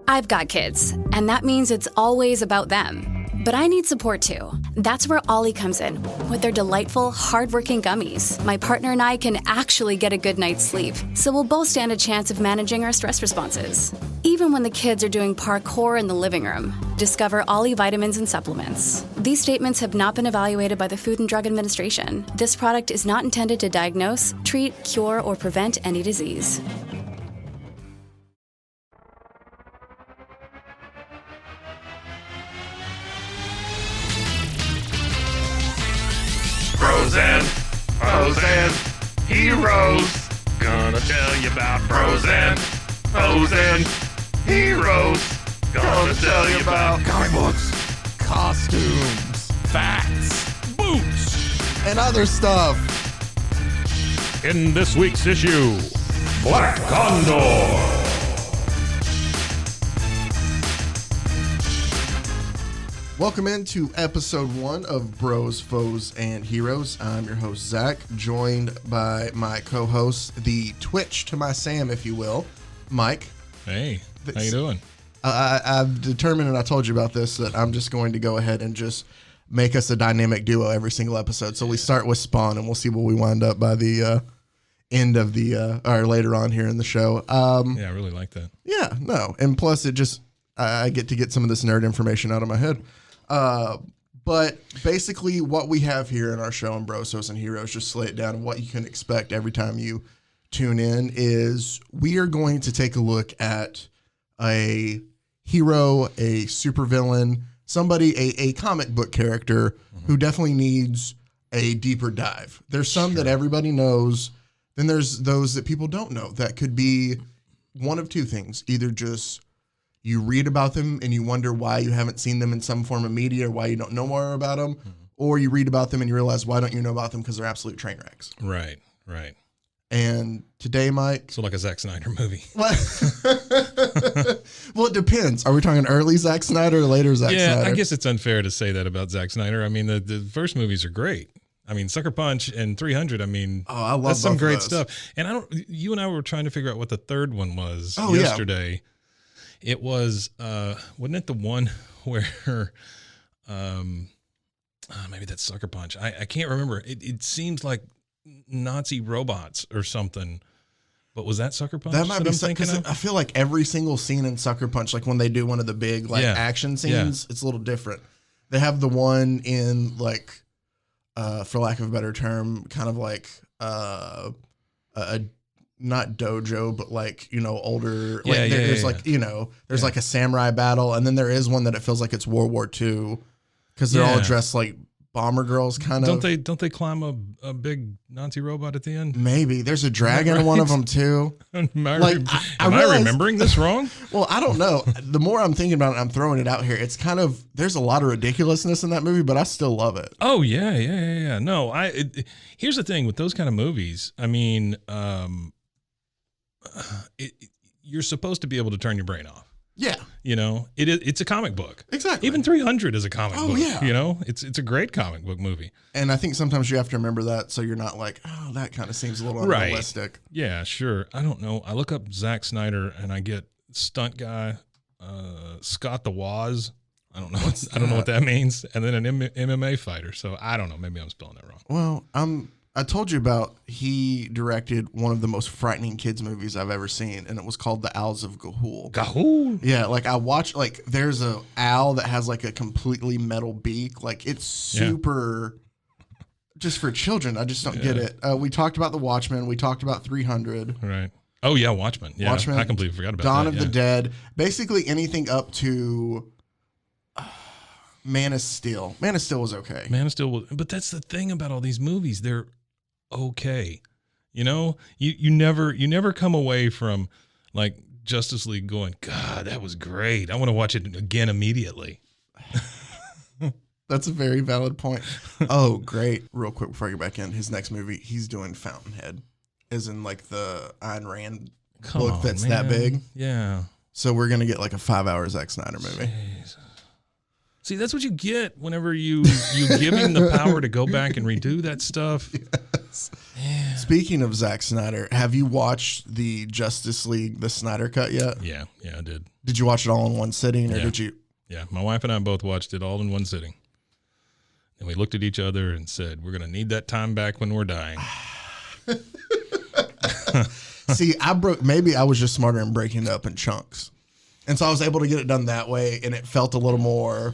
I've got kids, and that means it's always about them. But I need support too. That's where Ollie comes in. With their delightful, hardworking gummies, my partner and I can actually get a good night's sleep, so we'll both stand a chance of managing our stress responses. Even when the kids are doing parkour in the living room, discover Ollie vitamins and supplements. These statements have not been evaluated by the Food and Drug Administration. This product is not intended to diagnose, treat, cure, or prevent any disease. Bros and heroes. Gonna tell you about bros and heroes. Gonna tell you about comic books, costumes, facts, boots, and other stuff. In this week's issue, Black Condor. Welcome into episode 1 of Bros, Foes, and Heroes. I'm your host, Zach, joined by my co-host, the Twitch to my Sam, if you will, Mike. Hey, how you doing? I've determined, and I told you about this, that I'm just going to go ahead and just make us a dynamic duo every single episode. So we start with Spawn, and we'll see where we wind up by the end of the, or later on here in the show. Yeah, I really like that. Yeah, no. And plus, it just, I get to get some of this nerd information out of my head. But basically what we have here in our show on Bros, Foes, and Heroes, just to lay it down, and what you can expect every time you tune in, is we are going to take a look at a hero, a supervillain, somebody, a comic book character who definitely needs a deeper dive. There's some that everybody knows, then there's those that people don't know. That could be one of two things. Either just you read about them and you wonder why you haven't seen them in some form of media or why you don't know more about them, or you read about them and you realize, why don't you know about them? Because they're absolute train wrecks. Right, right. And today, Mike. So like a Zack Snyder movie. Well, it depends. Are we talking early Zack Snyder or later Zack Snyder? Yeah, I guess it's unfair to say that about Zack Snyder. I mean, the first movies are great. I mean, Sucker Punch and 300, I mean, I love that's some great of those stuff. And you and I were trying to figure out what the third one was Yeah. yesterday. It was, wasn't it the one where, maybe that's Sucker Punch. I can't remember. It seems like Nazi robots or something. But was that Sucker Punch? That might be because I feel like every single scene in Sucker Punch, like when they do one of the big action scenes, it's a little different. They have the one in like, for lack of a better term, kind of like a not dojo, but like, older. Like there's like, there's like a samurai battle, and then there is one that it feels like it's World War II because they're all dressed like bomber girls, kind of. Don't they climb a big Nazi robot at the end? Maybe there's a dragon in one of them too. Am I remembering this wrong? Well, I don't know. The more I'm thinking about it, I'm throwing it out here. It's kind of, there's a lot of ridiculousness in that movie, but I still love it. Oh yeah. No, here's the thing with those kind of movies. I mean, you're supposed to be able to turn your brain off. Yeah. It's a comic book. Exactly. Even 300 is a comic book. Yeah. It's a great comic book movie. And I think sometimes you have to remember that so you're not like, oh, that kind of seems a little unrealistic. Yeah, sure. I don't know. I look up Zack Snyder and I get stunt guy, Scott the Woz. I don't know what that means. And then an MMA fighter. So I don't know. Maybe I'm spelling that wrong. Well, I told you about, he directed one of the most frightening kids movies I've ever seen, and it was called The Owls of Ga'Hoole. Ga'Hoole? Yeah, like I watched, like there's a owl that has like a completely metal beak. Like it's super just for children. I just don't get it. We talked about The Watchmen. We talked about 300. Right. Oh yeah, Watchmen. Yeah, Watchmen, I completely forgot about Dawn that. of the Dead. Basically anything up to Man of Steel. Man of Steel was okay. Man of Steel was, but that's the thing about all these movies. They're okay. You never come away from like Justice League going, God, that was great. I want to watch it again immediately. That's a very valid point. Oh, great. Real quick before I get back in, his next movie, he's doing Fountainhead, as in like the Ayn Rand book that's that big. Yeah. So we're going to get like a 5-hour Zack Snyder movie. Jesus. See, that's what you get whenever you give him the power to go back and redo that stuff. Yes. Yeah. Speaking of Zack Snyder, have you watched the Justice League, the Snyder Cut yet? Yeah, I did. Did you watch it all in one sitting, or did you? Yeah, my wife and I both watched it all in one sitting. And we looked at each other and said, we're going to need that time back when we're dying. See, maybe I was just smarter in breaking it up in chunks. And so I was able to get it done that way, and it felt a little more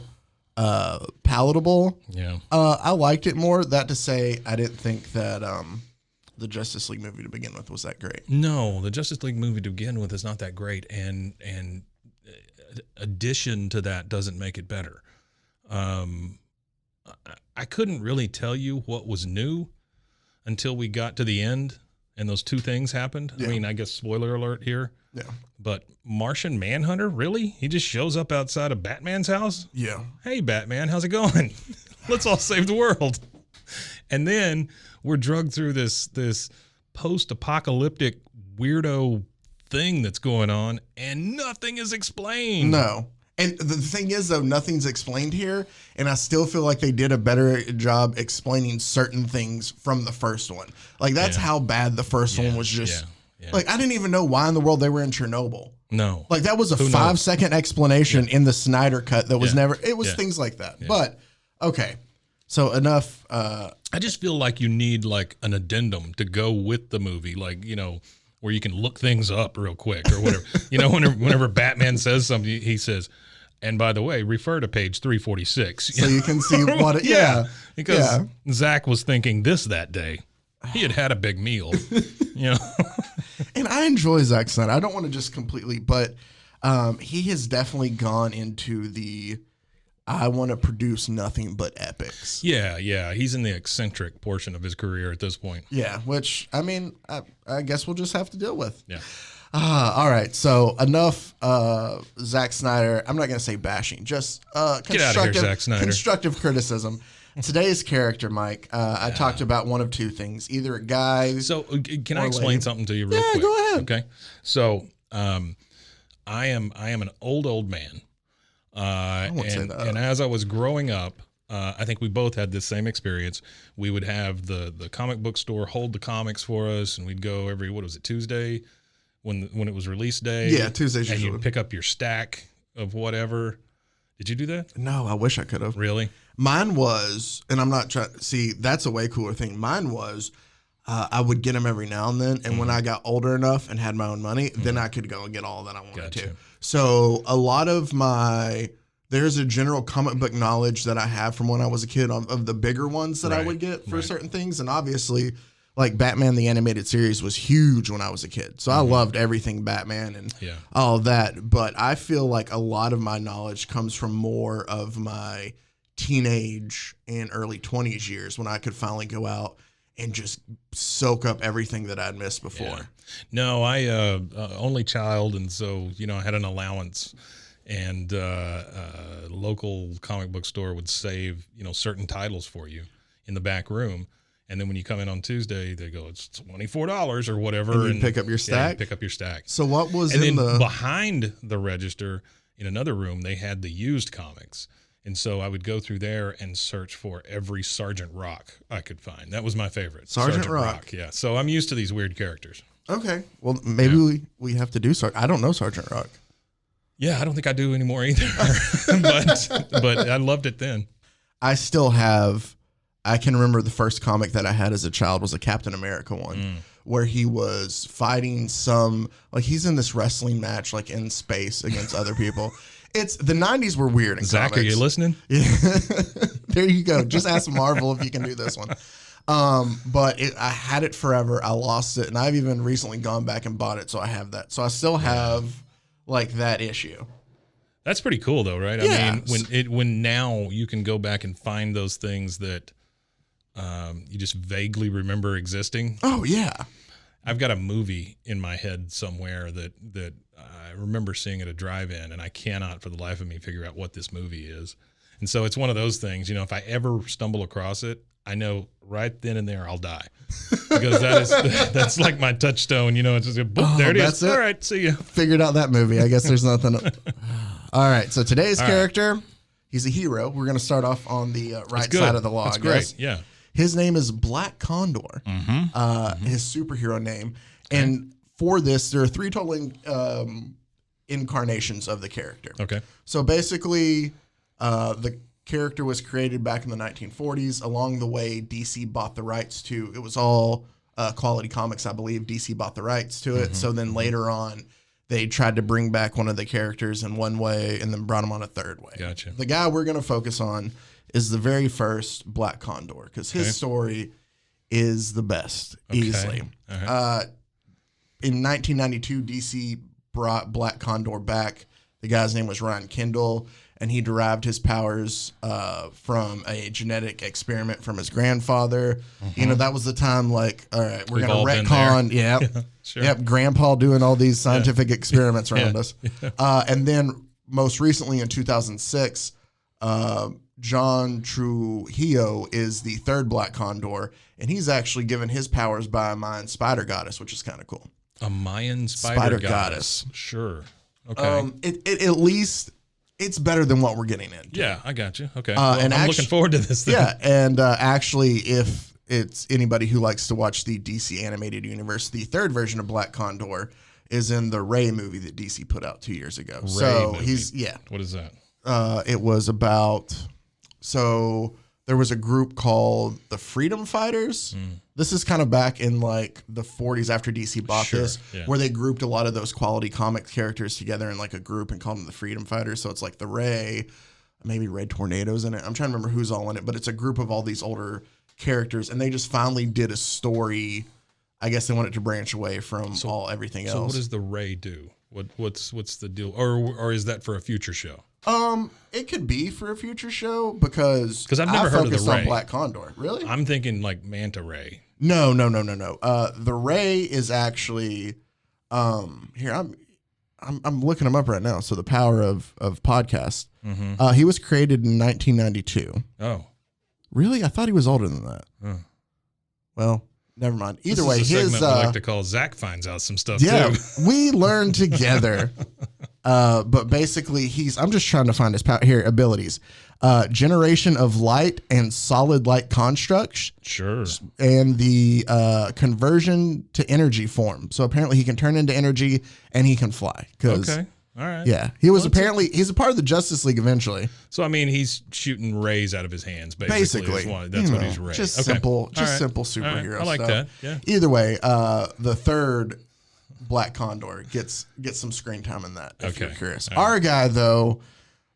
palatable. Yeah. I liked it more. That to say, I didn't think that the Justice League movie to begin with was that great. No, the Justice League movie to begin with is not that great, and addition to that doesn't make it better. I couldn't really tell you what was new until we got to the end and those two things happened. Yeah. I mean, I guess spoiler alert here. Yeah. But Martian Manhunter, really? He just shows up outside of Batman's house? Yeah. Hey, Batman, how's it going? Let's all save the world. And then we're drugged through this post-apocalyptic weirdo thing that's going on, and nothing is explained. No. And the thing is, though, nothing's explained here, and I still feel like they did a better job explaining certain things from the first one. Like, that's how bad the first one was just... Yeah. Like, I didn't even know why in the world they were in Chernobyl. No. Like, that was a 5-second explanation in the Snyder Cut that was never... It was things like that. Yeah. But, okay. So, enough... I just feel like you need, like, an addendum to go with the movie. Like, you know, where you can look things up real quick or whatever. You know, whenever Batman says something, he says... And by the way, refer to page 346. So you can see what it... Yeah. Because Zach was thinking this that day. He had a big meal, you know. And I enjoy Zack Snyder. I don't want to just completely, but he has definitely gone into the I want to produce nothing but epics. Yeah. He's in the eccentric portion of his career at this point. Yeah, which, I mean, I guess we'll just have to deal with. Yeah. All right, so enough Zack Snyder. I'm not going to say bashing, just Get out of here, Zack Snyder. Constructive criticism. Today's character, Mike, I talked about one of two things, either a guy. So can I explain something to you real quick? Yeah, go ahead. Okay. So I am an old man. I won't say that. And as I was growing up, I think we both had this same experience. We would have the comic book store hold the comics for us, and we'd go every, Tuesday when it was release day? Yeah, Tuesdays and usually. you'd pick up your stack of whatever. Did you do that? No, I wish I could have. Really? Mine was, and I'm not trying, see, that's a way cooler thing. Mine was, I would get them every now and then, and when I got older enough and had my own money, then I could go and get all that I wanted to. So a lot of there's a general comic book knowledge that I have from when I was a kid of the bigger ones that I would get for certain things. And obviously, like Batman, the animated series was huge when I was a kid. So I loved everything Batman and all of that. But I feel like a lot of my knowledge comes from more of my teenage and early 20s years when I could finally go out and just soak up everything that I'd missed before. Yeah. No, I only child, and so I had an allowance, and local comic book store would save certain titles for you in the back room, and then when you come in on Tuesday, they go, it's $24 or whatever, and pick up your stack. Pick up your stack. So what was behind the register in another room? They had the used comics. And so I would go through there and search for every Sergeant Rock I could find. That was my favorite. Sergeant Rock. Yeah. So I'm used to these weird characters. Okay. Well, maybe we have to do I don't know Sergeant Rock. Yeah, I don't think I do anymore either. but I loved it then. I can remember the first comic that I had as a child was a Captain America one where he was fighting he's in this wrestling match like in space against other people. It's the 90s were weird in Zach, comics. are you listening? Yeah. There you go. Just ask Marvel if you can do this one. But I had it forever. I lost it, and I've even recently gone back and bought it, so I have that. So I still have like that issue. That's pretty cool, though, right? Yeah. I mean, when now you can go back and find those things that you just vaguely remember existing. Oh yeah. I've got a movie in my head somewhere that I remember seeing at a drive-in, and I cannot for the life of me figure out what this movie is. And so it's one of those things, if I ever stumble across it, I know right then and there I'll die. Because that's like my touchstone, it's just boom, there it is. All right, see ya. Figured out that movie. I guess there's nothing. All right, so today's character, He's a hero. We're going to start off on the right good. side of the law. That's I great. guess. Yeah. His name is Black Condor. His superhero name. Okay. And for this, there are 3 total incarnations of the character. Okay. So basically, the character was created back in the 1940s. Along the way, DC bought the rights to, it was all Quality Comics, I believe. DC bought the rights to it. So then later on, they tried to bring back one of the characters in one way and then brought him on a third way. Gotcha. The guy we're going to focus on is the very first Black Condor, because his story is the best, easily. Right. In 1992, DC brought Black Condor back. The guy's name was Ryan Kendall, and he derived his powers from a genetic experiment from his grandfather. You know, that was the time, like, all right, we're going to retcon. Yep. Sure. Yep. Grandpa doing all these scientific experiments around us. And then most recently in 2006, John Trujillo is the third Black Condor, and he's actually given his powers by a Mayan spider goddess, which is kind of cool. A Mayan spider goddess. Sure. Okay. It at least it's better than what we're getting into. Yeah, I got you. Okay. Well, and I'm looking forward to this thing. Yeah, and actually, if it's anybody who likes to watch the DC animated universe, the third version of Black Condor is in the Ray movie that DC put out 2 years ago. Movie. What is that? It was about. So there was a group called the Freedom Fighters. This is kind of back in like the 40s after DC bought this, where they grouped a lot of those Quality Comics characters together in like a group and called them the Freedom Fighters. So it's like the Ray, maybe Red Tornado's in it. I'm trying to remember who's all in it, but it's a group of all these older characters, and they just finally did a story. I guess they wanted to branch away from everything else. So what does the Ray do? What's the deal? Or is that for a future show? It could be for a future show because I've never heard of the Ray. On Black Condor. Really? I'm thinking like Manta Ray. No. The Ray is actually here. I'm looking him up right now. So the power of podcast. He was created in 1992. Oh, really? I thought he was older than that. Well, never mind. Either way, his I like to call Zach finds out some stuff too. We learn together. But basically, I'm just trying to find his abilities. Generation of light and solid light constructs. Sure. And the conversion to energy form. So apparently he can turn into energy and he can fly. Okay. All right. Yeah. He's a part of the Justice League eventually. So, I mean, he's shooting rays out of his hands, basically. That's what he's rays. Just simple superhero stuff. I like that. Yeah. Either way, the third Black Condor gets some screen time in that, if you're curious. Our guy, though,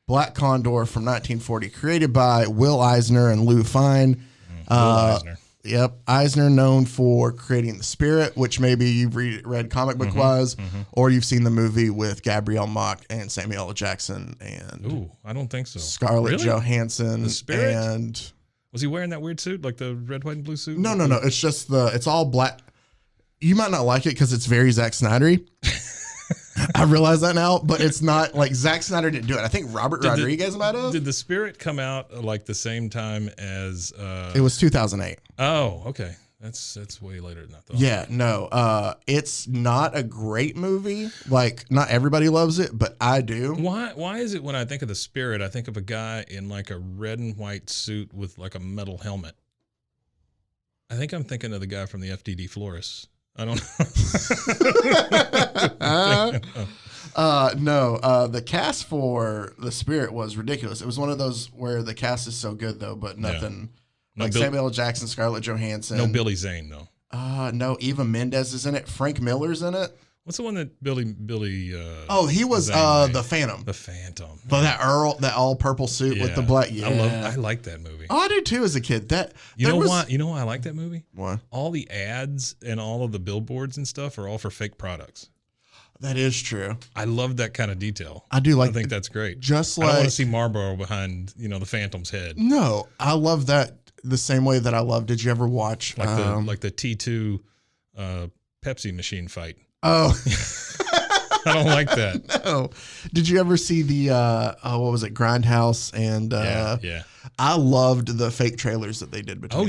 Black Condor from 1940, created by Will Eisner and Lou Fine. Will Eisner. Yep. Eisner, known for creating The Spirit, which maybe you've read comic book wise, or you've seen the movie with Gabrielle Mock and Samuel L. Jackson and Ooh, I don't think so. Scarlett Johansson. The Spirit? And was he wearing that weird suit, like the red, white, and blue suit? No. It's just it's all black. You might not like it because it's very Zack Snyder-y. I realize that now, but it's not like Zack Snyder didn't do it. I think Robert Rodriguez might have. Did The Spirit come out like the same time as? It was 2008. Oh, okay. That's way later than I thought. Yeah, no. It's not a great movie. Like, not everybody loves it, but I do. Why is it when I think of The Spirit, I think of a guy in like a red and white suit with like a metal helmet? I think I'm thinking of the guy from the FDD Florists. I don't know. No. The cast for The Spirit was ridiculous. It was one of those where the cast is so good though, but nothing like Samuel L. Jackson, Scarlett Johansson. No Billy Zane though. No. Eva Mendes is in it. Frank Miller's in it. What's the one that Billy? He was the Phantom. The Phantom. But that all purple suit with the black. Yeah, I like that movie. Oh, I do too as a kid. You know why I like that movie? Why? All the ads and all of the billboards and stuff are all for fake products. That is true. I love that kind of detail. I do like. I think that's great. Just I like don't want to see Marlboro behind the Phantom's head. No, I love that the same way that I love. Did you ever watch like the T2 Pepsi machine fight? Oh. I don't like that. No. Did you ever see the what was it, Grindhouse and yeah. I loved the fake trailers that they did between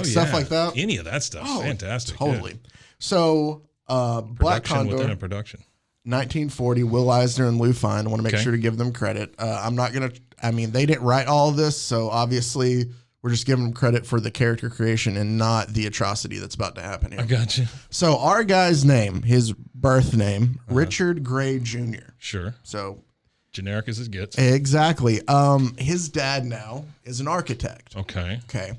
stuff like that. Any of that stuff. Fantastic. Totally. Yeah. So Black Condor within a production. 1940, Will Eisner and Lou Fine. I want to make Okay. sure to give them credit. I'm not going to, they didn't write all of this, so obviously we're just giving them credit for the character creation and not the atrocity that's about to happen here. I got you. So our guy's name, his birth name, Richard Gray Jr. Sure. So Generic as it gets. exactly. His dad now is an architect. Okay. Okay.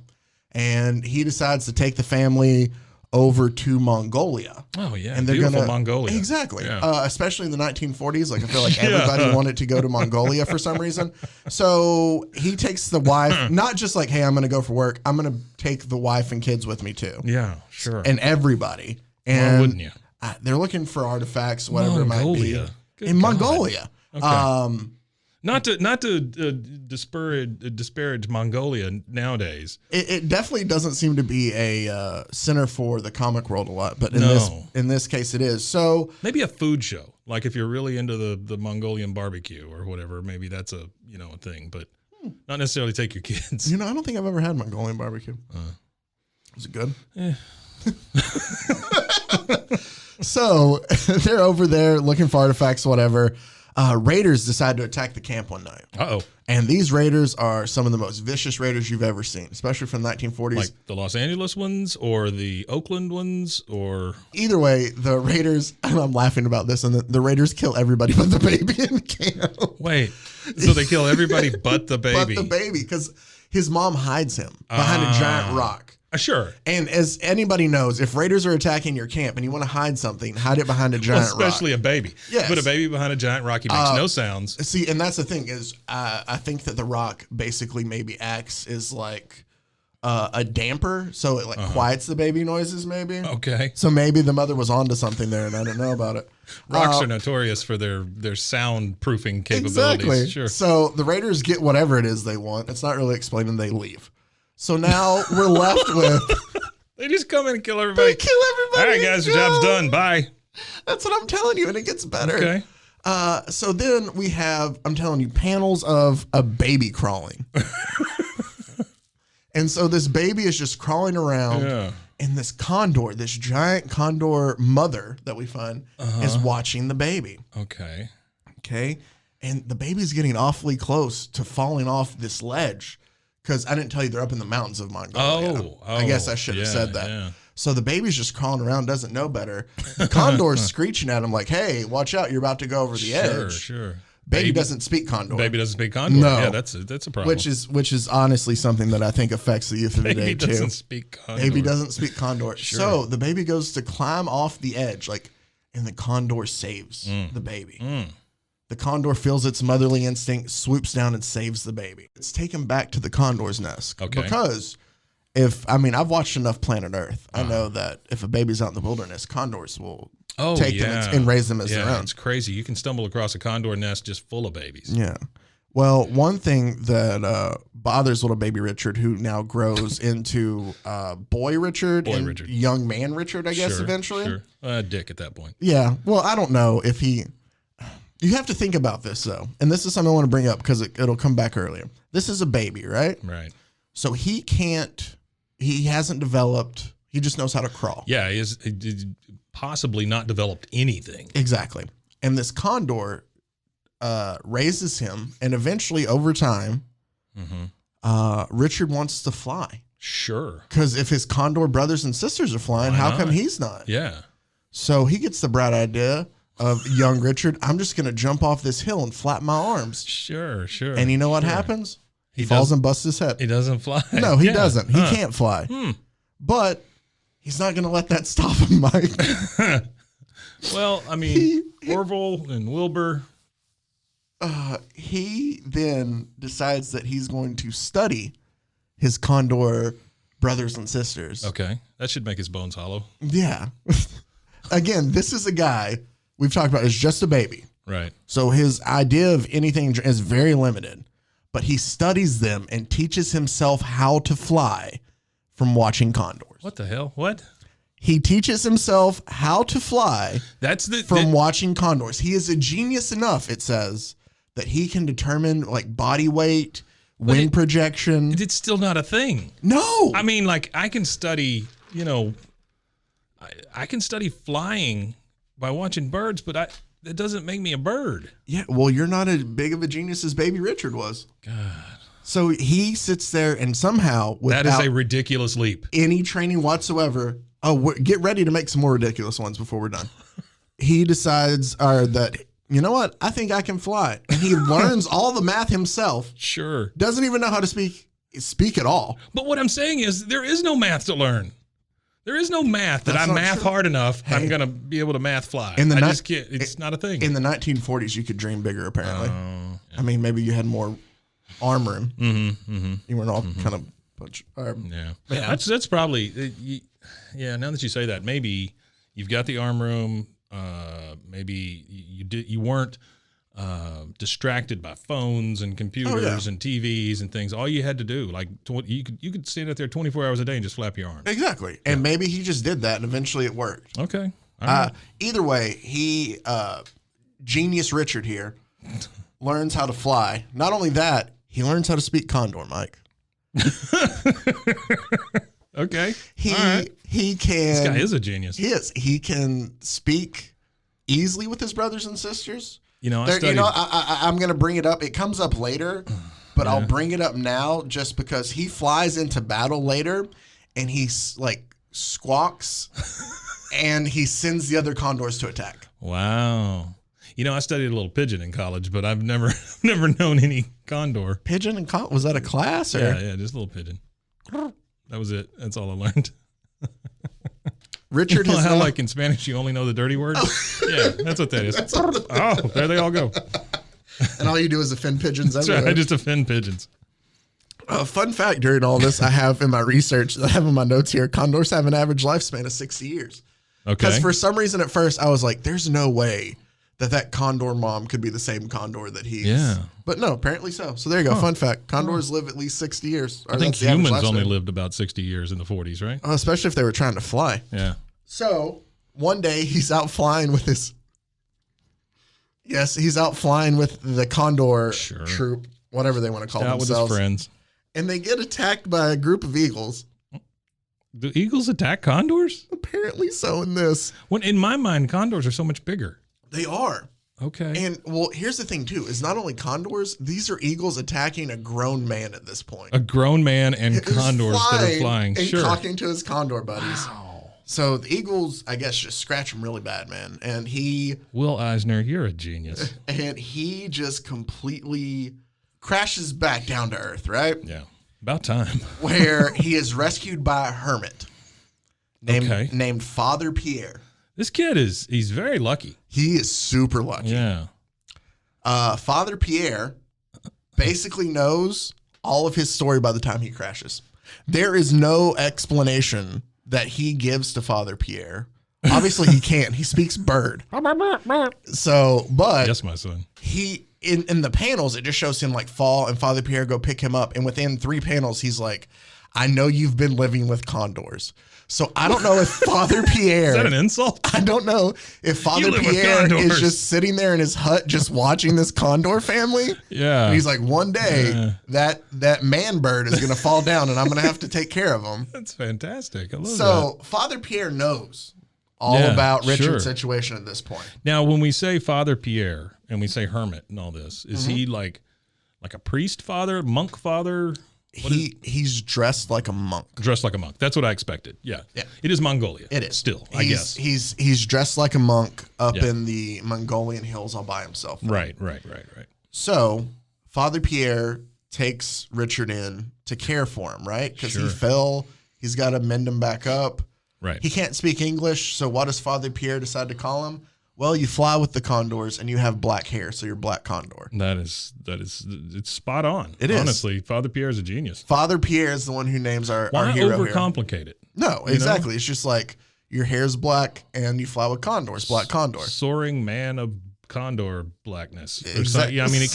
And he decides to take the family over to Mongolia. Oh, yeah. And they're Beautiful gonna Mongolia. Exactly. Yeah. Especially in the 1940s. Like I feel like everybody wanted to go to Mongolia for some reason. So he takes the wife, not just like, hey, I'm going to go for work. I'm going to take the wife and kids with me too. Yeah, sure. And everybody. And Why wouldn't you? They're looking for artifacts, whatever it might be. Mongolia. Good In God. Mongolia. Okay. Not to disparage Mongolia nowadays. It definitely doesn't seem to be a center for the comic world a lot, but No. in this case it is. So Maybe a food show. Like if you're really into the Mongolian barbecue or whatever, maybe that's a a thing. But not necessarily take your kids. I don't think I've ever had Mongolian barbecue. Was it good? So they're over there looking for artifacts, whatever. Raiders decide to attack the camp one night. Uh-oh. And these raiders are some of the most vicious raiders you've ever seen, especially from the 1940s. Like the Los Angeles ones or the Oakland ones or... Either way, the raiders, I'm laughing about this, and the raiders kill everybody but the baby in camp. Wait. So they kill everybody but the baby. But the baby, because his mom hides him behind a giant rock. Sure. And as anybody knows, if raiders are attacking your camp and you want to hide something, hide it behind a giant rock. Especially a baby. Yes. Put a baby behind a giant rock, he makes no sounds. See, and that's the thing is, I think that the rock basically maybe acts as like a damper, so it like quiets the baby noises maybe. Okay. So maybe the mother was onto something there and I didn't know about it. Rocks are notorious for their soundproofing capabilities. Exactly. Sure. So the raiders get whatever it is they want. It's not really explaining, they leave. So now we're left with... They just come in and kill everybody. They kill everybody. All right, guys, your job's done. Bye. That's what I'm telling you, and it gets better. Okay. So then we have, I'm telling you, panels of a baby crawling. And so this baby is just crawling around. Yeah. And this condor, this giant condor mother that we find, is watching the baby. Okay. Okay. And the baby's getting awfully close to falling off this ledge. Because I didn't tell you they're up in the mountains of Mongolia. I guess I should have said that. Yeah. So the baby's just crawling around, doesn't know better. The condor's screeching at him like, hey, watch out, you're about to go over the edge. Sure. Baby doesn't speak condor. Baby doesn't speak Condor. No. Yeah, that's a problem. Which is honestly something that I think affects the youth of the day Baby doesn't too. speak Condor. Baby doesn't speak condor. Sure. So the baby goes to climb off the edge, and the condor saves the baby. The condor feels its motherly instinct, swoops down and saves the baby. It's taken back to the condor's nest. Okay. Because I've watched enough Planet Earth. I know that if a baby's out in the wilderness, condors will take them and raise them as their own. It's crazy. You can stumble across a condor nest just full of babies. Yeah. Well, one thing that bothers little baby Richard, who now grows into boy Richard and Richard. young man Richard, I guess, Sure, eventually. Sure. Dick at that point. Yeah. Well, I don't know if he... You have to think about this, though. And this is something I want to bring up because it'll come back earlier. This is a baby, right? Right. So he hasn't developed, he just knows how to crawl. Yeah, he possibly not developed anything. Exactly. And this condor raises him, and eventually, over time, Richard wants to fly. Sure. Because if his condor brothers and sisters are flying, how come he's not? Yeah. So he gets the bright idea of young Richard, I'm just going to jump off this hill and flap my arms. Sure. And you know what happens? He falls and busts his head. He doesn't fly. No, he doesn't. He can't fly. But he's not going to let that stop him, Mike. Well, I mean, Orville and Wilbur. He then decides that he's going to study his condor brothers and sisters. Okay. That should make his bones hollow. Yeah. Again, this is a guy we've talked about is just a baby. Right. So his idea of anything is very limited, but he studies them and teaches himself how to fly from watching condors. What the hell? What? He teaches himself how to fly from the watching condors. He is a genius enough, it says, that he can determine like body weight, wind projection. It's still not a thing. No. I mean, like I can study, I can study flying by watching birds, but that doesn't make me a bird. Yeah, well, you're not as big of a genius as Baby Richard was. God. So he sits there and somehow, without That is a ridiculous leap. any training whatsoever, get ready to make some more ridiculous ones before we're done. He decides that, you know what, I think I can fly. And he learns all the math himself. Sure. Doesn't even know how to speak at all. But what I'm saying is there is no math to learn. There is no math that That's I not math true. hard enough. Hey. I'm going to be able to math fly. In the I ni- just can't. It's not a thing. In the 1940s, you could dream bigger, apparently. Yeah. I mean, maybe you had more arm room. You weren't all kind of bunch. Yeah. That's probably, yeah, now that you say that, maybe you've got the arm room. Maybe you weren't distracted by phones and computers and TVs and things. All you had to do, like you could stand out there 24 hours a day and just flap your arms. Exactly. And maybe he just did that and eventually it worked. Okay. All right. Either way, Genius Richard here learns how to fly. Not only that, he learns how to speak Condor, Mike. Okay. He All right. he can. This guy is a genius. He is. He can speak easily with his brothers and sisters. You know, I'm going to bring it up. It comes up later, but I'll bring it up now just because he flies into battle later and he's like squawks and he sends the other condors to attack. Wow. You know, I studied a little pigeon in college, but I've never known any condor. Pigeon and was that a class? Or? Yeah, just a little pigeon. That was it. That's all I learned. Richard You know has how, now, like in Spanish, you only know the dirty words? Yeah, that's what that is. Oh, there they all go. and all you do is offend pigeons. That's everywhere. right. I just offend pigeons. Fun fact during all this, I have in my research, I have in my notes here, condors have an average lifespan of 60 years. Okay. Because for some reason at first I was like, there's no way that condor mom could be the same condor that he's. Yeah. But no, apparently so. So there you go. Fun fact. Condors live at least 60 years. I think humans only lived about 60 years in the 40s, right? Especially if they were trying to fly. Yeah. So one day he's out flying with his. Yes, he's out flying with the Condor troop, whatever they want to call Out with themselves. his friends. And they get attacked by a group of eagles. Do eagles attack condors? Apparently so in this. When in my mind, condors are so much bigger. They are. Okay. And well, here's the thing too, is not only condors, these are eagles attacking a grown man at this point. A grown man and Who's condors that are flying. and Sure. talking to his condor buddies. Wow. So the eagles, I guess, just scratch him really bad, man. And he Will Eisner, you're a genius. just completely crashes back down to earth, right? Yeah. About time. Where he is rescued by a hermit named Father Pierre. This kid he's very lucky. He is super lucky. Yeah. Father Pierre basically knows all of his story by the time he crashes. There is no explanation that he gives to Father Pierre. Obviously, he can't. He speaks bird. So, but Yes, my son. he in the panels, it just shows him like fall and Father Pierre go pick him up. And within 3 panels, he's like, I know you've been living with condors. So I don't know if Father Pierre. Is that an insult? I don't know if Father live with Pierre is condors. just sitting there in his hut just watching this condor family. Yeah. And he's like, one day that man bird is going to fall down and I'm going to have to take care of him. That's fantastic. I love that. So Father Pierre knows all about Richard's situation at this point. Now, when we say Father Pierre and we say hermit and all this, is he like a priest father, monk father? He's dressed like a monk. Dressed like a monk. That's what I expected. Yeah. It is Mongolia. It is. Still, I guess. He's dressed like a monk up in the Mongolian hills all by himself. Right. So Father Pierre takes Richard in to care for him, right? Because he fell. He's got to mend him back up. Right. He can't speak English, so what does Father Pierre decide to call him? Well, you fly with the condors and you have black hair, so you're Black Condor. That is it's spot on. It is. Honestly, Father Pierre is a genius. Father Pierre is the one who names our hero Why here. overcomplicate it? No, exactly. It's just like your hair's black and you fly with condors, Black Condor. Soaring man of condor blackness. Exactly. Yeah, I mean,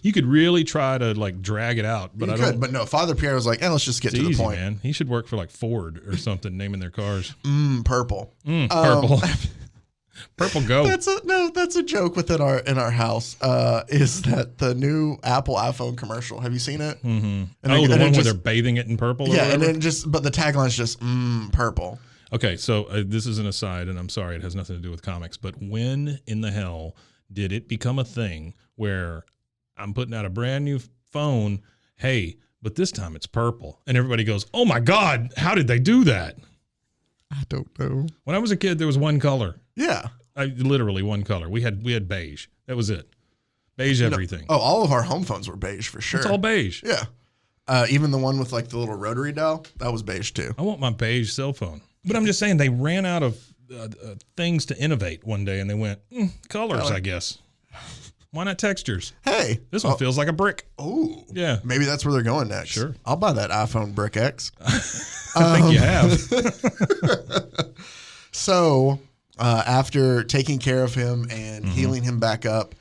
you could really try to like drag it out, but But no, Father Pierre was like, let's just get to the point. Man. He should work for like Ford or something, naming their cars. Purple. Purple. Purple go. That's a joke within our house. Is that the new Apple iPhone commercial? Have you seen it? Mm-hmm. The one where they're bathing it in purple. Yeah, and then but the tagline's just purple. Okay, so this is an aside, and I'm sorry, it has nothing to do with comics, but when in the hell did it become a thing where I'm putting out a brand new phone, hey, but this time it's purple, and everybody goes, oh my God, how did they do that? I don't know. When I was a kid, there was one color. Yeah. Literally one color. We had beige. That was it. Beige everything. Oh, all of our home phones were beige for sure. It's all beige. Yeah. Even the one with like the little rotary dial, that was beige too. I want my beige cell phone. But I'm just saying they ran out of things to innovate one day, and they went, colors, I guess. Why not textures? Hey. This one feels like a brick. Oh. Yeah. Maybe that's where they're going next. Sure. I'll buy that iPhone Brick X. I think you have. So after taking care of him and healing him back up,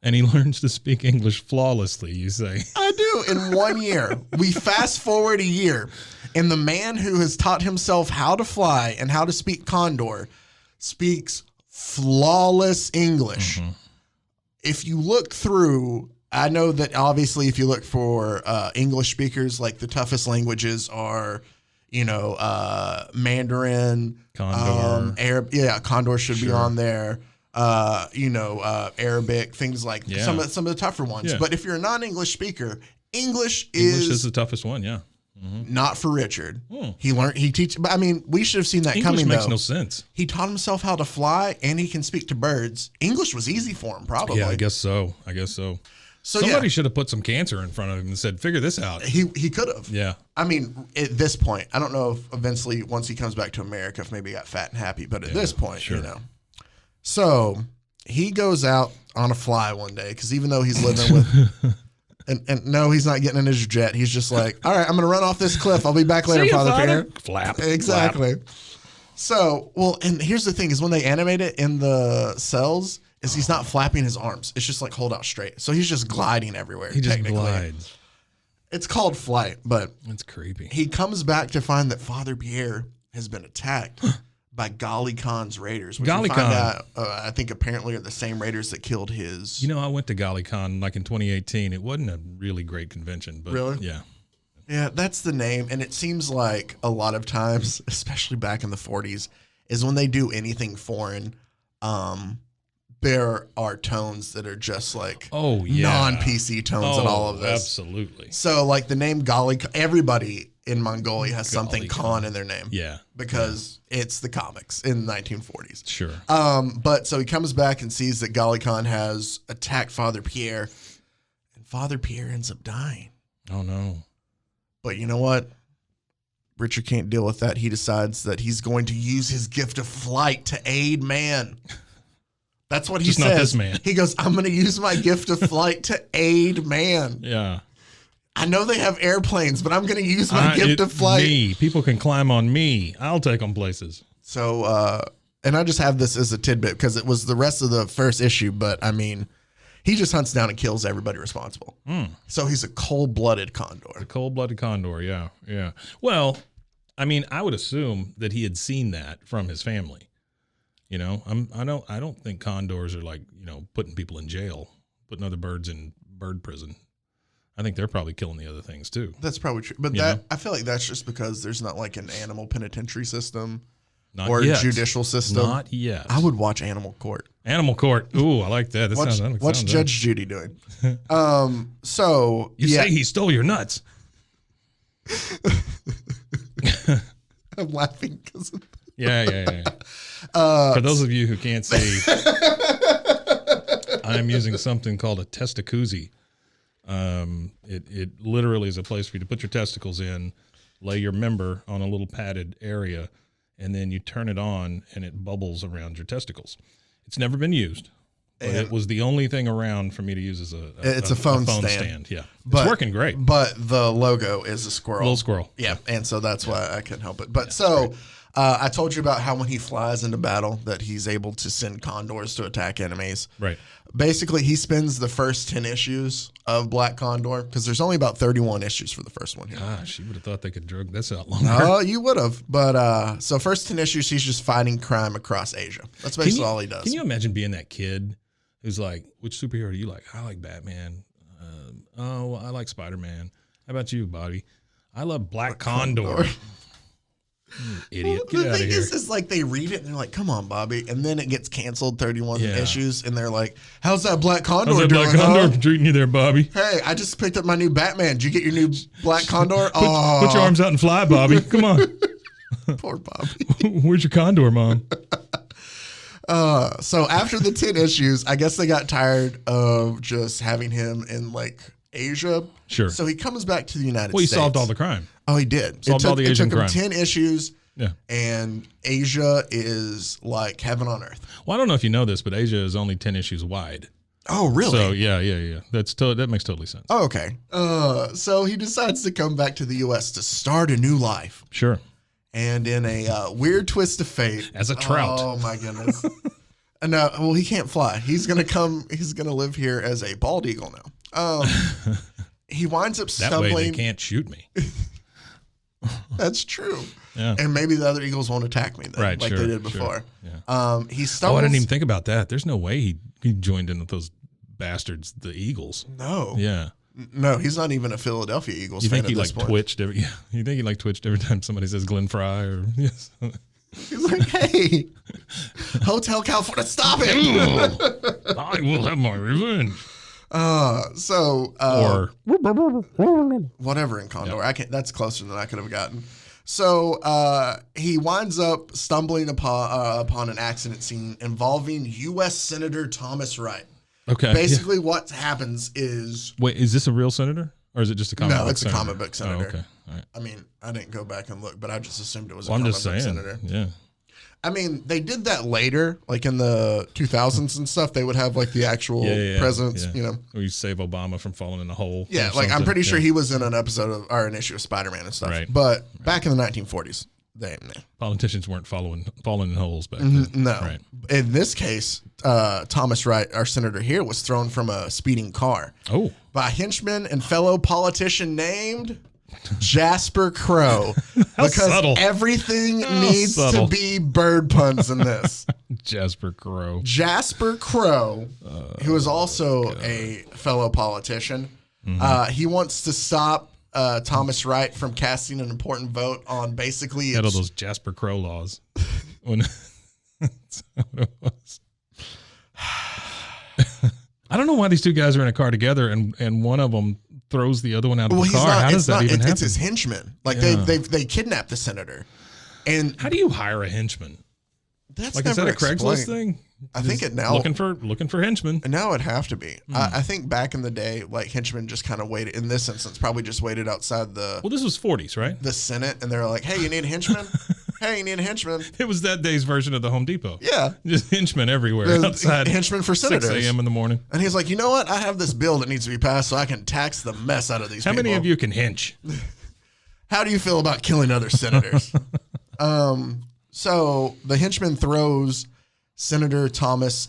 And he learns to speak English flawlessly, you say. I do. In 1 year, we fast forward a year, and the man who has taught himself how to fly and how to speak Condor speaks flawless English. If you look through, I know that obviously if you look for English speakers, like the toughest languages are, Mandarin, Condor. Arab. Yeah, Condor should be on there. Arabic, things like some of the tougher ones. Yeah. But if you're a non-English speaker, English English is is the toughest one, yeah. not for Richard. He teaches, but I mean, we should have seen that English coming makes though. no sense. He taught himself how to fly and he can speak to birds. English was easy for him, probably. Yeah, I guess so. So Somebody should have put some cancer in front of him and said, figure this out. he could have. Yeah. I mean, at this point, I don't know if eventually once he comes back to America, if maybe he got fat and happy, but at this point, sure. So he goes out on a fly one day because even though he's living with, and no, he's not getting in his jet. He's just like, all right, I'm going to run off this cliff. I'll be back later, See you, Father Father. Pierre. Flap. Exactly. Flap. So, well, and here's the thing is when they animate it in the cells, is he's not flapping his arms. It's just like hold out straight. So he's just gliding everywhere. He just technically. glides. It's called flight, but That's creepy. he comes back to find that Father Pierre has been attacked by Ghali Khan's raiders. Which Ghali we find Khan. out, I think apparently are the same raiders that killed his. I went to Ghali Khan like in 2018. It wasn't a really great convention, but Really? yeah. Yeah, that's the name. And it seems like a lot of times, especially back in the 40s, is when they do anything foreign, there are tones that are just like non-PC tones and all of this. Absolutely. So like the name Ghali, everybody in Mongolia has something Ghali Khan in their name. Yeah. Because it's the comics in the 1940s. Sure. But so he comes back and sees that Ghali Khan has attacked Father Pierre, and Father Pierre ends up dying. Oh, no. But you know what? Richard can't deal with that. He decides that he's going to use his gift of flight to aid man. That's what he Just says. not this man. He goes, I'm going to use my gift of flight to aid man. Yeah. I know they have airplanes, but I'm going to use my gift of flight. Me. People can climb on me. I'll take them places. So, and I just have this as a tidbit because it was the rest of the first issue, but I mean, he just hunts down and kills everybody responsible. So he's a cold-blooded condor. A cold-blooded condor, yeah, yeah. Well, I mean, I would assume that he had seen that from his family. I don't think condors are like, putting people in jail, putting other birds in bird prison. I think they're probably killing the other things too. That's probably true. But I feel like that's just because there's not like an animal penitentiary system Not or yet. judicial system. Not yet. I would watch Animal Court. Animal Court. Ooh, I like that. What's Judge Judy doing? So You say he stole your nuts. I'm laughing because Yeah. For those of you who can't see, I'm using something called a testacuzzi. It literally is a place for you to put your testicles in, lay your member on a little padded area, and then you turn it on and it bubbles around your testicles. It's never been used. But it was the only thing around for me to use as a phone stand. Yeah, it's working great. But the logo is a squirrel. Little squirrel. Yeah, and so that's why I couldn't help it. But I told you about how when he flies into battle that he's able to send condors to attack enemies. Right. Basically, he spends the first 10 issues of Black Condor because there's only about 31 issues for the first one here. Gosh, you would have thought they could drug this out longer. Oh, you would have. But so first 10 issues, he's just fighting crime across Asia. That's basically all he does. Can you imagine being that kid who's like, which superhero do you like? I like Batman. I like Spider-Man. How about you, Bobby? I love Black Condor. Idiot. The Get out of thing here. is like they read it and they're like, "Come on, Bobby," and then it gets canceled 31 Yeah. issues, and they're like, "How's that Black Condor How's that doing?" Black Condor huh? treating you there, Bobby? Hey, I just picked up my new Batman. Did you get your new Black Condor? Put your arms out and fly, Bobby. Come on. Poor Bobby. Where's your condor, Mom? So after the 10 issues, I guess they got tired of just having him in like Asia. Sure. So he comes back to the United Well, he States. solved all the crime. Oh, he did. Solved all the Asian It took him crime. 10 issues, Yeah. and Asia is like heaven on earth. Well, I don't know if you know this, but Asia is only 10 issues wide. Oh, really? So yeah. That makes totally sense. Oh, okay. So he decides to come back to the U.S. to start a new life. Sure. And in a weird twist of fate. As a trout. Oh, my goodness. No, well, he can't fly. He's going to live here as a bald eagle now. He winds up That stumbling. way they can't shoot me. That's true. Yeah. And maybe the other eagles won't attack me then, Right, like sure, they did sure. before. Yeah. He Oh, stumbles. I didn't even think about that. There's no way he joined in with those bastards, the Eagles. No. Yeah. No, he's not even a Philadelphia Eagles You fan think he at like this point. twitched every? Yeah. You think he like twitched every time somebody says Glenn Fry or yes? He's like, hey, Hotel California, stop it. I will have my revenge. Or Or whatever in Condor. I can't. That's closer than I could have gotten. So he winds up stumbling upon an accident scene involving U.S. Senator Thomas Wright. okay. Basically, what happens is Wait, is this a real senator or is it just a comic book it's a senator? comic book senator. Oh, okay. All right. I mean, I didn't go back and look, but I just assumed it was Well, a I'm comic just book saying. senator. Yeah. I mean, they did that later, like in the 2000s and stuff. They would have like the actual presidents, yeah. you know. Or you save Obama from falling in a hole. Yeah, or like I'm something. pretty sure Yeah. he was in an episode of or an issue of Spider-Man and stuff. Right. But back in the 1940s, they Politicians weren't falling in holes back then. no. Right. In this case, Thomas Wright, our senator here, was thrown from a speeding car Oh. by a henchman and fellow politician named Jasper Crow. Because subtle. everything needs subtle. to be bird puns in this. Jasper Crow. Jasper Crow, who is also a fellow politician, he wants to stop Thomas Wright from casting an important vote on basically Had all those Jasper Crow laws. When that's what it was. I don't know why these two guys are in a car together and one of them throws the other one out of the car. How does that even happen? It's his henchmen. Like Yeah. they kidnapped the senator, and How do you hire a henchman? that's Like, is never that a Craigslist explained. thing? I think Just it now looking for henchmen. now it'd have to be. I think back in the day, like henchmen just kind of waited. In this instance, probably just waited outside Well, this was 40s, right? the Senate, and they're like, "Hey, you need a henchman? Hey, you need a henchman? It was that day's version of the Home Depot. Yeah." Just henchmen everywhere The outside. henchmen for 6 senators. a.m. in the morning. And he's like, you know what? I have this bill that needs to be passed so I can tax the mess out of these How people. many of you can hench? How do you feel about killing other senators? So the henchman throws Senator Thomas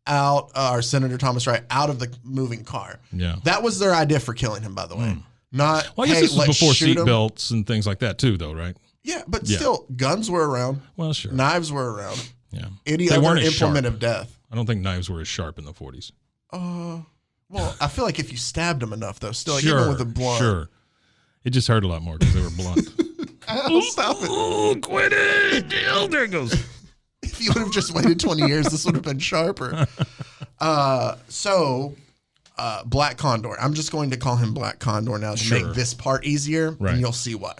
Wright out of the moving car. Yeah. That was their idea for killing him, by the way. Not, Well, I guess hey, this was let's before shoot him. seatbelts and things like that too, though, right? Yeah, but Yeah. still, guns were around. Well, sure. Knives were around. Yeah. Any They other weren't as implement sharp. of death. I don't think knives were as sharp in the 40s. Well, I feel like if you stabbed him enough, though, still, like, Sure. even with a blunt. Sure. It just hurt a lot more because they were blunt. Oh, stop it. Oh, quit it. Oh, there it goes. If you would have just waited 20 years, this would have been sharper. So, Black Condor. I'm just going to call him Black Condor now to Sure. make this part easier, Right. and you'll see why.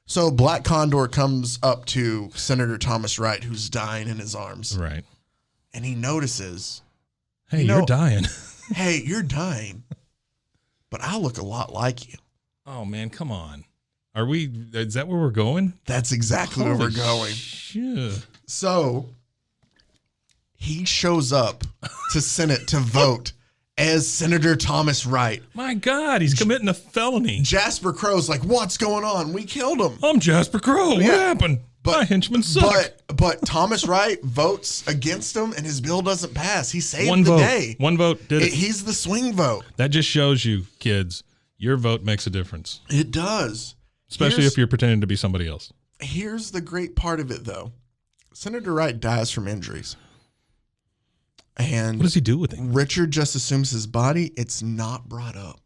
So, Black Condor comes up to Senator Thomas Wright, who's dying in his arms, Right. and he notices, Hey, You know- you're dying. hey, you're dying, but I look a lot like you. Oh, man, come on. Is that where we're going? That's exactly where we're Holy going. Shit. So he shows up to Senate to vote as Senator Thomas Wright. My God, he's committing a felony. Jasper Crow's like, what's going on? We killed him. I'm Jasper Crow. What Yeah. happened? My henchmen suck. But Thomas Wright votes against him, and his bill doesn't pass. He saved One the vote. day. One vote did it. He's the swing vote. That just shows you, kids, your vote makes a difference, It does. especially if you're pretending to be somebody else. Here's the great part of it, though. Senator Wright dies from injuries. And What does he do with him? Richard just assumes his body. It's not brought up.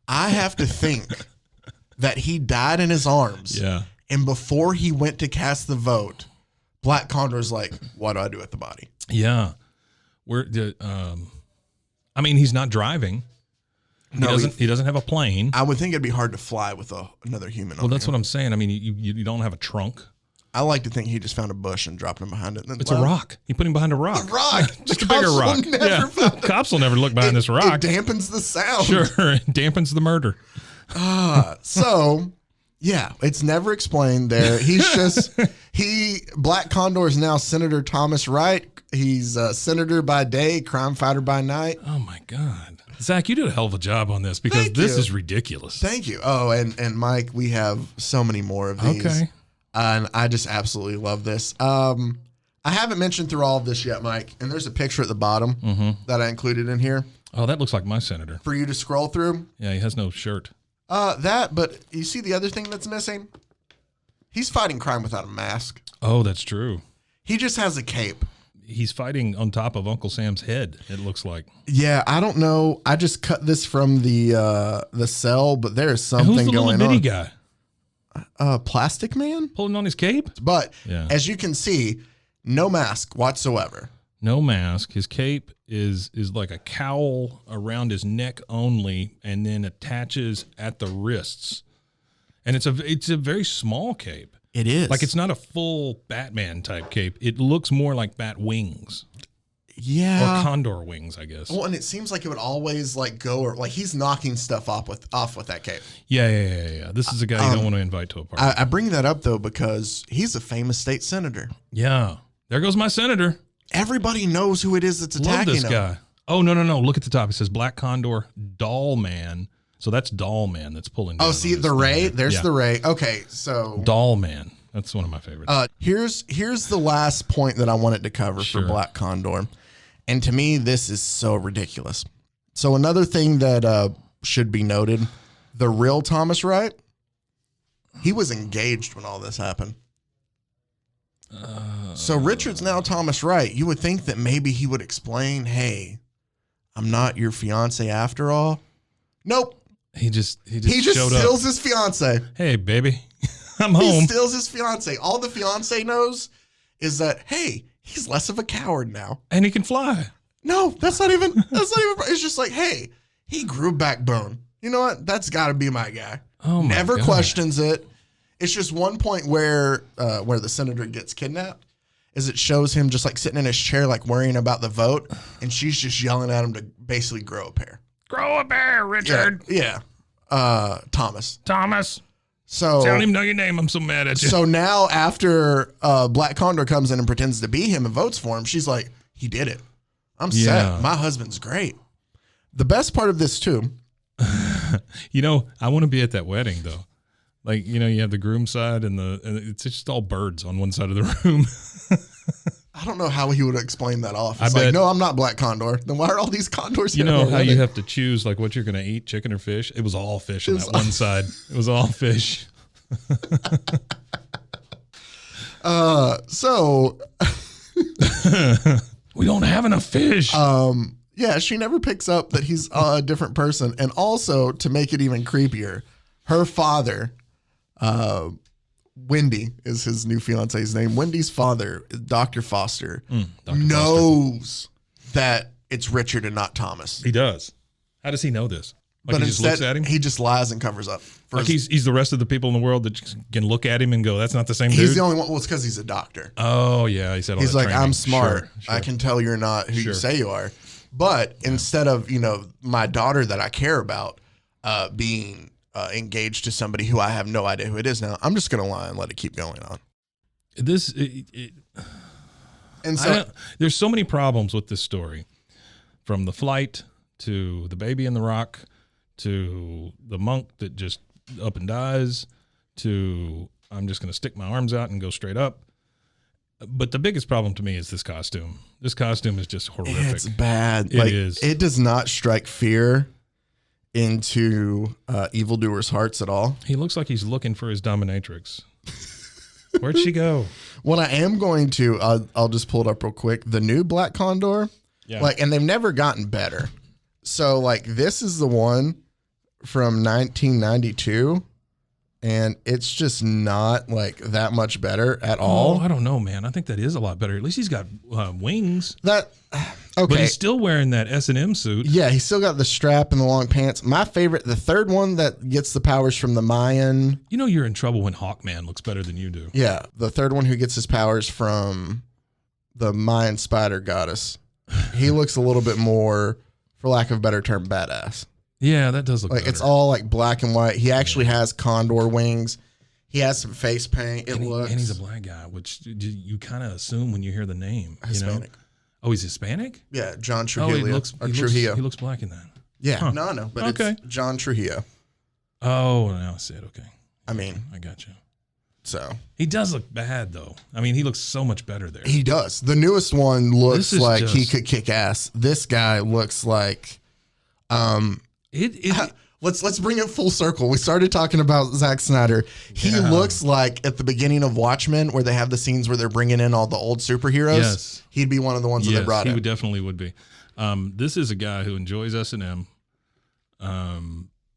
I have to think that he died in his arms. Yeah. And before he went to cast the vote, Black Condor's like, what do I do with the body? Yeah. I mean, he's not driving. He doesn't have a plane. I would think it'd be hard to fly with another human. Well, that's what I'm saying. I mean, you don't have a trunk. I like to think he just found a bush and dropped him behind it. It's a rock. He put him behind a rock. A rock. Just a bigger rock. Cops will never look behind this rock. It dampens the sound. Sure. It dampens the murder. So, yeah, it's never explained there. He's just, Black Condor is now Senator Thomas Wright. He's a senator by day, crime fighter by night. Oh, my God. Zach, you did a hell of a job on this because this is ridiculous. Thank you. Oh, and Mike, we have so many more of these. Okay. And I just absolutely love this. I haven't mentioned through all of this yet, Mike, and there's a picture at the bottom that I included in here. Oh, that looks like my senator. For you to scroll through. Yeah, he has no shirt. But you see the other thing that's missing? He's fighting crime without a mask. Oh, that's true. He just has a cape. He's fighting on top of Uncle Sam's head, it looks like. Yeah, I don't know. I just cut this from the cell, but there's something going on. Who's the little bitty guy? Plastic Man? Pulling on his cape? But as you can see, no mask whatsoever. No mask. His cape is like a cowl around his neck only, and then attaches at the wrists. And it's a very small cape. It is. Like, it's not a full Batman type cape. It looks more like bat wings. Yeah. Or condor wings, I guess. Well, and it seems like it would always go, or like he's knocking stuff off with that cape. Yeah. This is a guy you don't want to invite to a party. I bring that up though because he's a famous state senator. Yeah. There goes my senator. Everybody knows who it is that's attacking him. Love this guy. Oh, no. Look at the top. It says Black Condor, Doll Man. So that's Doll Man that's pulling down. Oh, see the ray? There's the ray. Okay, so Doll Man. That's one of my favorites. Here's the last point that I wanted to cover for Black Condor. And to me, this is so ridiculous. So another thing that should be noted, the real Thomas Wright, he was engaged when all this happened. So Richard's now Thomas Wright. You would think that maybe he would explain, hey, I'm not your fiance after all. Nope. He just steals up. his fiance. Hey, baby, I'm home. He steals his fiance. All the fiance knows is that, hey, he's less of a coward now. And he can fly. No, that's not even, it's just like, hey, he grew backbone. You know what? That's got to be my guy. Oh, my Never God. questions it. It's just one point where the senator gets kidnapped is it shows him just like sitting in his chair, like worrying about the vote. And she's just yelling at him to basically grow a pair. Grow a bear, Richard. Yeah. Thomas. I So don't even know your name. I'm so mad at you. So now after Black Condor comes in and pretends to be him and votes for him, she's like, he did it. I'm set. My husband's great. The best part of this too. I want to be at that wedding though. Like, you have the groom side and it's just all birds on one side of the room. I don't know how he would explain that off. It's I like, bet- no, I'm not Black Condor. Then why are all these condors here? You know at my how you wedding? have to choose like what you're going to eat, chicken or fish? It was all fish on that one side. It was all fish. So We don't have enough fish. yeah, she never picks up that he's a different person. And also, to make it even creepier, her father, Wendy is his new fiance's name. Wendy's father, Dr. Foster, knows that it's Richard and not Thomas. He does. How does he know this? Like But he just instead, looks at him? he just lies and covers up. Like he's the rest of the people in the world that just can look at him and go, that's not the same he's dude? the only one. Well, it's because he's a doctor. Oh, yeah. He said all He's that like, training. I'm smart. Sure. I can tell you're not who you Sure. say you are. But instead of, my daughter that I care about being engaged to somebody who I have no idea who it is now, I'm just going to lie and let it keep going on. And so There's so many problems with this story, from the flight to the baby in the rock to the monk that just up and dies to I'm just going to stick my arms out and go straight up. But the biggest problem to me is this costume. This costume is just horrific. it's bad. It is. It does not strike fear into evildoers' hearts at all. He looks like he's looking for his dominatrix. Where'd she go? What I am going to, I'll just pull it up real quick. The new Black Condor, and they've never gotten better. So this is the one from 1992. and it's just not like that much better at all. Oh, I don't know, man. I think that is a lot better. At least he's got wings. That okay, But he's still wearing that S&M suit. yeah, he's still got the strap and the long pants. My favorite, the third one that gets the powers from the Mayan. You know you're in trouble when Hawkman looks better than you do. Yeah, the third one who gets his powers from the Mayan spider goddess. He looks a little bit more, for lack of a better term, badass. Yeah, that does look Like better. it's all like black and white. He actually has condor wings. He has some face paint. and he's a black guy, which you kind of assume when you hear the name. Hispanic. You know? Oh, he's Hispanic? Yeah, John Oh, Trujillo. he looks black in that. Yeah, Huh. no, but Okay. it's John Trujillo. Oh, now I see it. Okay. I mean, I got you. so He does look bad, though. I mean, he looks so much better there. he does. The newest one looks This is like he just- could kick ass. This guy looks like let's bring it full circle. We started talking about Zack Snyder. He looks like at the beginning of Watchmen where they have the scenes where they're bringing in all the old superheroes. Yes. He'd be one of the ones that they brought he in. would definitely would be. This is a guy who enjoys S&M.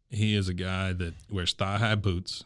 He is a guy that wears thigh-high boots.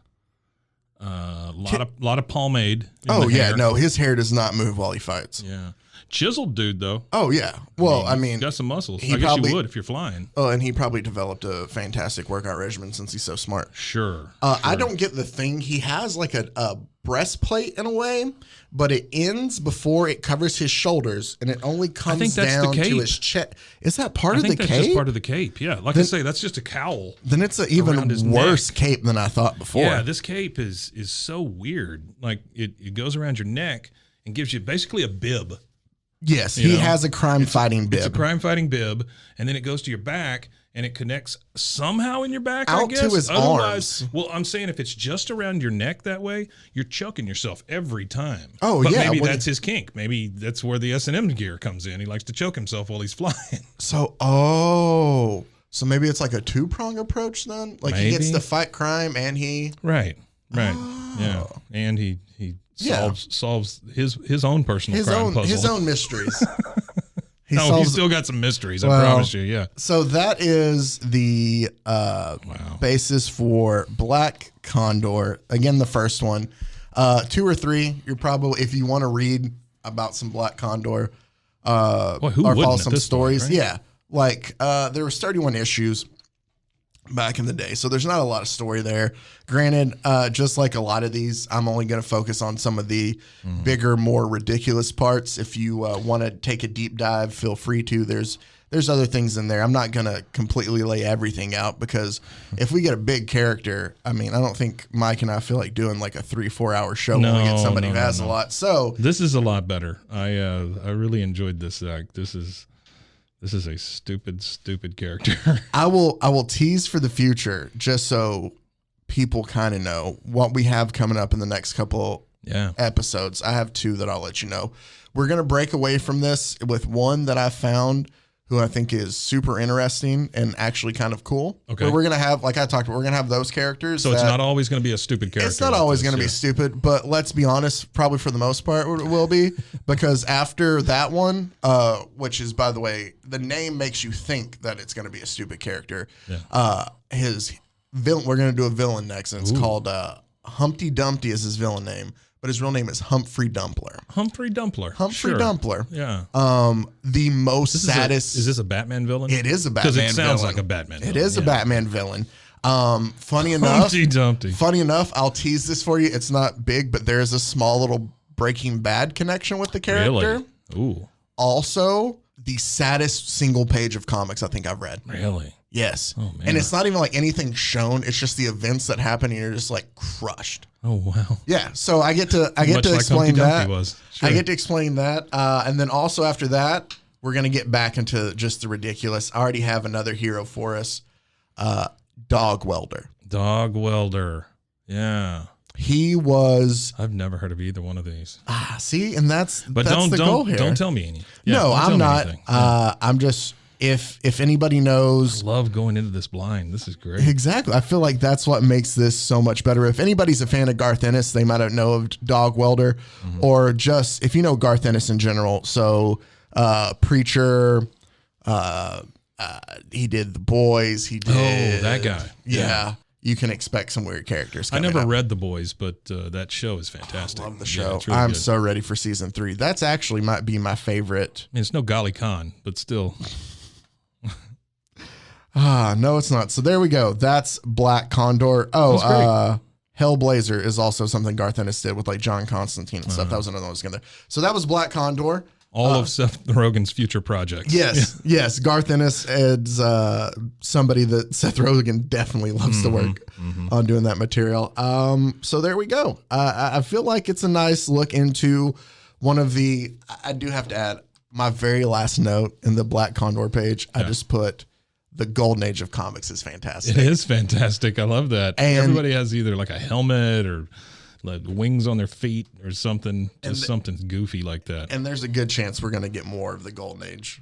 Lot of pomade. in the hair. No, his hair does not move while he fights. Yeah. Chiseled dude, though. Oh yeah. Well, I He's mean, got some muscles. he I guess probably- you would if you're flying. oh, and he probably developed a fantastic workout regimen since he's so smart. Sure. I don't get the thing. He has like a breastplate in a way, but it ends before it covers his shoulders, and it only comes think that's the down to cape. his chest. Is that part I of think the that's cape? just part of the cape. Yeah. Like I say, that's just a cowl. Then it's an even around his worse neck. cape than I thought before. Yeah, this cape is so weird. Like it goes around your neck and gives you basically a bib. Yes, You he know, has a crime fighting bib. It's a crime fighting bib, and then it goes to your back and it connects somehow in your back. I Out to guess. his Otherwise, arms. well, I'm saying if it's just around your neck that way, you're choking yourself every time. Oh, but yeah, maybe when that's his kink. Maybe that's where the S&M gear comes in. He likes to choke himself while he's flying. So maybe it's like a two-prong approach then? Like he gets Maybe. to fight crime and he Right. Yeah, and he Yeah. solves his own personal crime puzzle. his own mysteries. He's still got some mysteries. I Well, promise you. Yeah. So that is the basis for Black Condor. Again, the first one. 2 or 3, you're probably, if you want to read about some Black Condor Boy, who or wouldn't follow at some this point, stories. right? Yeah. Like there was 31 issues back in the day. So there's not a lot of story there. Granted, just like a lot of these, I'm only going to focus on some of the bigger, more ridiculous parts. If you want to take a deep dive, feel free to. There's other things in there. I'm not going to completely lay everything out because if we get a big character, I mean, I don't think Mike and I feel like doing like a 3-4 hour show when we get somebody who has a lot. So This is a lot better. I really enjoyed this, Zach. This is a stupid character. I will tease for the future just so people kind of know what we have coming up in the next couple Yeah. episodes. I have 2 that I'll let you know. We're going to break away from this with one that I found who I think is super interesting and actually kind of cool. Okay. Where we're going to have, like I talked about, we're going to have those characters. So it's that- not always going to be a stupid character. It's not like always this, going to be yeah. stupid, but let's be honest, probably for the most part it will be because after that one, which is, by the way, the name makes you think that it's going to be a stupid character. Yeah. His villain, we're going to do a villain next, and it's called Humpty Dumpty is his villain name, but his real name is Humphrey Dumpler. Humphrey Dumpler. Humphrey Sure. Dumpler. Yeah. The most saddest. Is this a Batman villain? It is a Batman Because it sounds villain. like a Batman villain. It is a yeah. Batman villain. Funny enough, Humpty Dumpty. Funny enough, I'll tease this for you. It's not big, but there is a small little Breaking Bad connection with the character. Really? Ooh. Also, the saddest single page of comics I think I've read. Really? Yes. Oh, man. And it's not even like anything shown. It's just the events that happen and you're just like crushed. Oh wow. Yeah. So I get to Much like explain Humpty that. Dumpty was. Sure. I get to explain that. And then also after that, we're going to get back into just the ridiculous. I already have another hero for us. Dog Welder. Dog Welder. Yeah. He was I've never heard of either one of these. see, and that's But the goal here. don't tell me any. Yeah, No, don't tell I'm me not. anything. I'm just if anybody knows Love going into this blind. This is great. exactly, I feel like that's what makes this so much better. If anybody's a fan of Garth Ennis, they might know of Dog Welder, or just if you know Garth Ennis in general. So, Preacher, he did The Boys. He did that guy. Yeah. you can expect some weird characters I coming never up. read The Boys, but that show is fantastic. Love the Yeah, show. it's really I'm good. so ready for season 3. That's actually might be my favorite. I mean, it's no Golly Khan, but still. No, it's not. So there we go. That's Black Condor. Hellblazer is also something Garth Ennis did with like John Constantine and stuff. That was another one I was going to. So that was Black Condor. All of Seth Rogen's future projects. Yes, yes. Garth Ennis is somebody that Seth Rogen definitely loves to work on doing that material. So there we go. I feel like it's a nice look into one of the. I do have to add my very last note in the Black Condor page. I just put the golden age of comics is fantastic. It is fantastic. I love that. And everybody has either like a helmet or like wings on their feet or something, just something goofy like that. And there's a good chance we're going to get more of the golden age.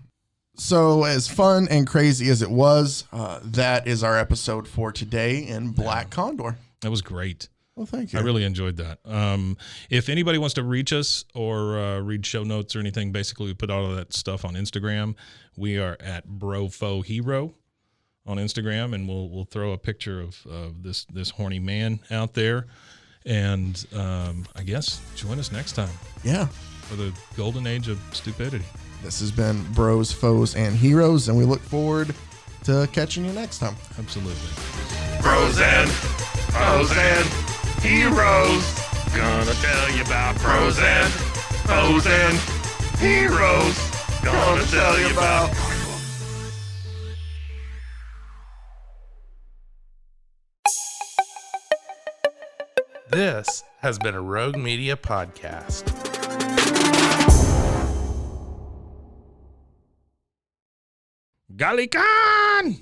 So as fun and crazy as it was, that is our episode for today in Black Condor. That was great. Well, thank you. I really enjoyed that. If anybody wants to reach us or read show notes or anything, basically we put all of that stuff on Instagram. We are at BroFoHero on Instagram, and we'll throw a picture of this horny man out there. And I guess join us next time. Yeah. For the golden age of stupidity. This has been Bros, Foes, and Heroes, and we look forward to catching you next time. Absolutely. Bros and foes and heroes. Gonna tell you about bros and foes and heroes. Gonna tell you about. This has been a Rogue Media podcast. Golly Khan!